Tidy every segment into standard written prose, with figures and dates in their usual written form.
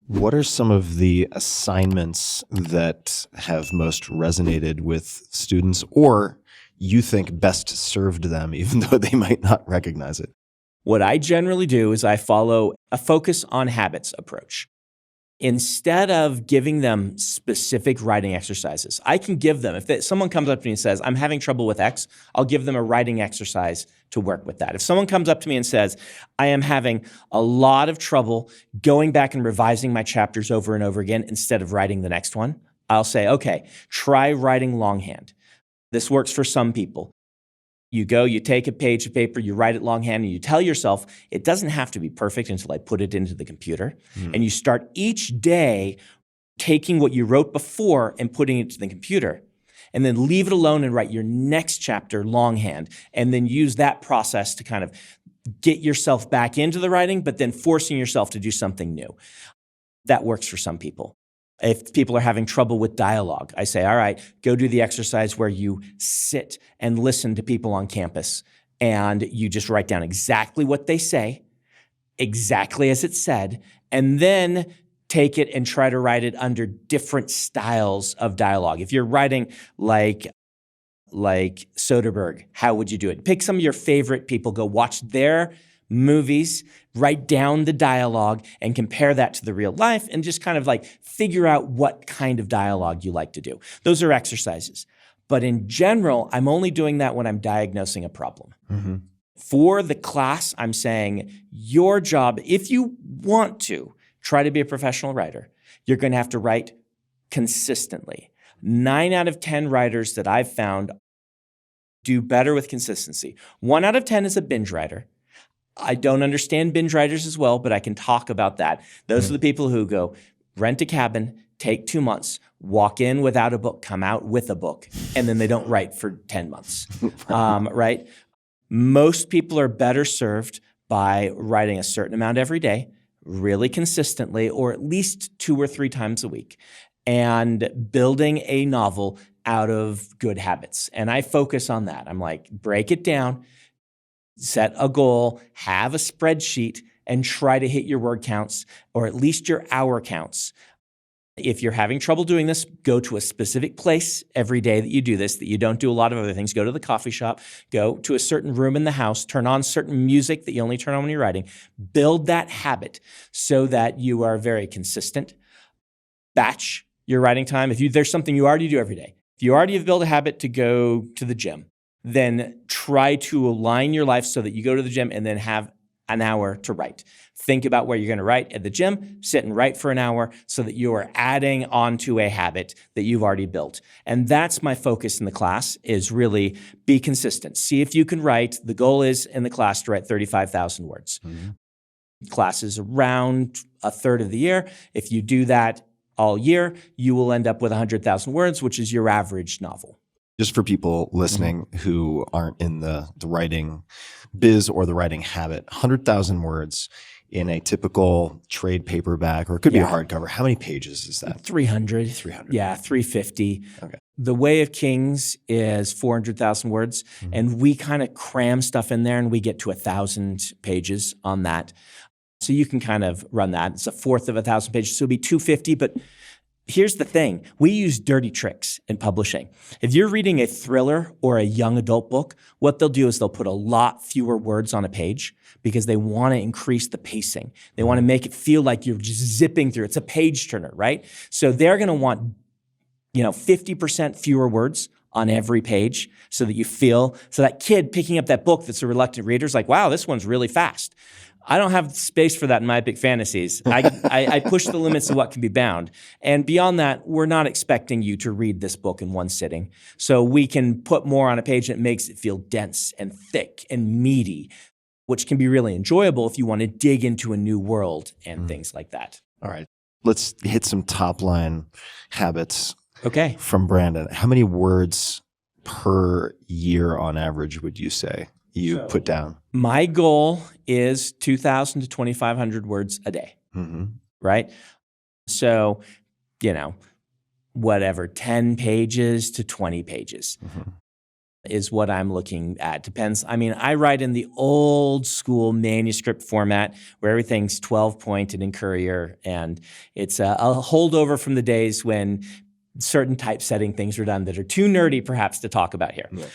What are some of the assignments that have most resonated with students or you think best served them, even though they might not recognize it? What I generally do is I follow a focus on habits approach. Instead of giving them specific writing exercises, I can give them, if someone comes up to me and says, I'm having trouble with X, I'll give them a writing exercise to work with that. If someone comes up to me and says, I am having a lot of trouble going back and revising my chapters over and over again instead of writing the next one, I'll say, okay, try writing longhand. This works for some people. You go, you take a page of paper, you write it longhand, and you tell yourself, it doesn't have to be perfect until I put it into the computer. And you start each day taking what you wrote before and putting it to the computer. And then leave it alone and write your next chapter longhand. And then use that process to kind of get yourself back into the writing, but then forcing yourself to do something new. That works for some people. If people are having trouble with dialogue, I say, all right, go do the exercise where you sit and listen to people on campus and you just write down exactly what they say, exactly as it's said, and then take it and try to write it under different styles of dialogue. If you're writing like Soderbergh, how would you do it? Pick some of your favorite people, go watch their movies, write down the dialogue and compare that to the real life and just kind of like figure out what kind of dialogue you like to do. Those are exercises. But in general, I'm only doing that when I'm diagnosing a problem. For the class, I'm saying your job, if you want to try to be a professional writer, you're going to have to write consistently. 9 out of 10 writers that I've found do better with consistency. 1 out of 10 is a binge writer. I don't understand binge writers as well, but I can talk about that. Those are the people who go rent a cabin, take 2 months, walk in without a book, come out with a book, and then they don't write for 10 months, right? Most people are better served by writing a certain amount every day, really consistently, or at least 2 or 3 times a week, and building a novel out of good habits. And I focus on that. I'm like, break it down, set a goal, have a spreadsheet, and try to hit your word counts or at least your hour counts. If you're having trouble doing this, go to a specific place every day that you do this, that you don't do a lot of other things. Go to the coffee shop, go to a certain room in the house, turn on certain music that you only turn on when you're writing. Build that habit so that you are very consistent. Batch your writing time. If there's something you already do every day, if you already have built a habit to go to the gym, then try to align your life so that you go to the gym and then have an hour to write. Think about where you're going to write at the gym, sit and write for an hour so that you are adding onto a habit that you've already built. And that's my focus in the class, is really be consistent. See if you can write. The goal is in the class to write 35,000 words. Class is around a third of the year. If you do that all year, you will end up with 100,000 words, which is your average novel. Just for people listening who aren't in the writing biz or the writing habit, 100,000 words in a typical trade paperback, or it could be a hardcover. How many pages is that? 300. 300. Yeah, 350. Okay. The Way of Kings is 400,000 words, and we kind of cram stuff in there, and we get to 1,000 pages on that. So you can kind of run that. It's a fourth of 1,000 pages, so it'll be 250, but here's the thing. We use dirty tricks in publishing. If you're reading a thriller or a young adult book, what they'll do is they'll put a lot fewer words on a page because they want to increase the pacing. They want to make it feel like you're just zipping through. It's a page turner, right? So they're going to want, 50% fewer words on every page so that you feel, so that kid picking up that book that's a reluctant reader is like, wow, this one's really fast. I don't have space for that in my epic fantasies. I push the limits of what can be bound. And beyond that, we're not expecting you to read this book in one sitting. So we can put more on a page that makes it feel dense and thick and meaty, which can be really enjoyable if you want to dig into a new world and things like that. All right. Let's hit some top line habits. Okay. From Brandon. How many words per year on average would you say you put down? My goal is 2,000 to 2,500 words a day, right? So, 10 pages to 20 pages. is what I'm looking at. Depends. I mean, I write in the old school manuscript format where everything's 12-point and in Courier, and it's a holdover from the days when certain typesetting things were done that are too nerdy perhaps to talk about here. Yeah.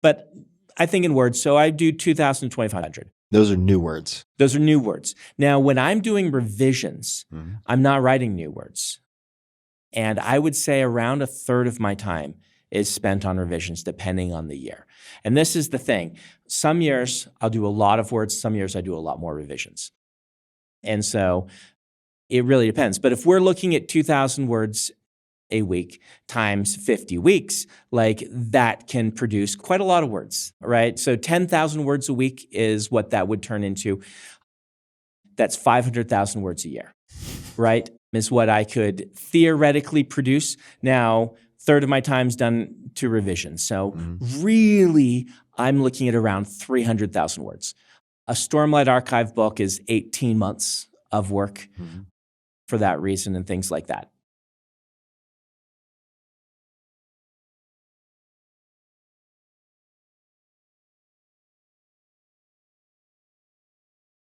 But I think in words, so I do 2,000 to 2,500. Those are new words. Those are new words. Now, when I'm doing revisions, I'm not writing new words. And I would say around a third of my time is spent on revisions, depending on the year. And this is the thing. Some years I'll do a lot of words. Some years I do a lot more revisions. And so it really depends. But if we're looking at 2,000 words a week times 50 weeks, like that can produce quite a lot of words, right? So 10,000 words a week is what that would turn into. That's 500,000 words a year, right? Is what I could theoretically produce. Now, third of my time's done to revision. So really, I'm looking at around 300,000 words. A Stormlight Archive book is 18 months of work for that reason and things like that.